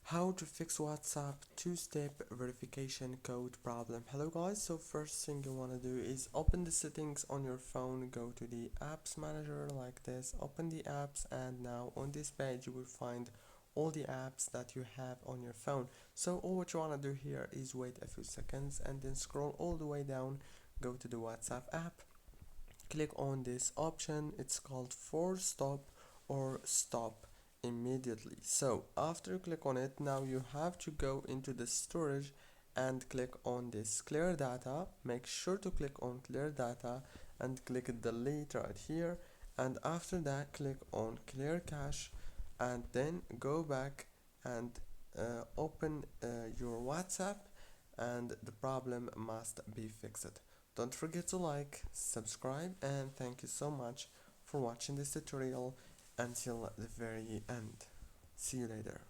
How to fix WhatsApp two-step verification code problem. Hello guys, so first thing you want to do is open the settings on your phone, go to the apps manager like this, open the apps, and now on this page you will find all the apps that you have on your phone. So all what you want to do here is wait a few seconds and then scroll all the way down, go to the WhatsApp app, click on this option, it's called force stop or stop immediately. So after you click on it, now you have to go into the storage and click on this clear data. Make sure to click on clear data and click delete right here, and after that click on clear cache and then go back and open your WhatsApp, and the problem must be fixed. Don't forget to like, subscribe, and thank you so much for watching this tutorial until the very end. See you later.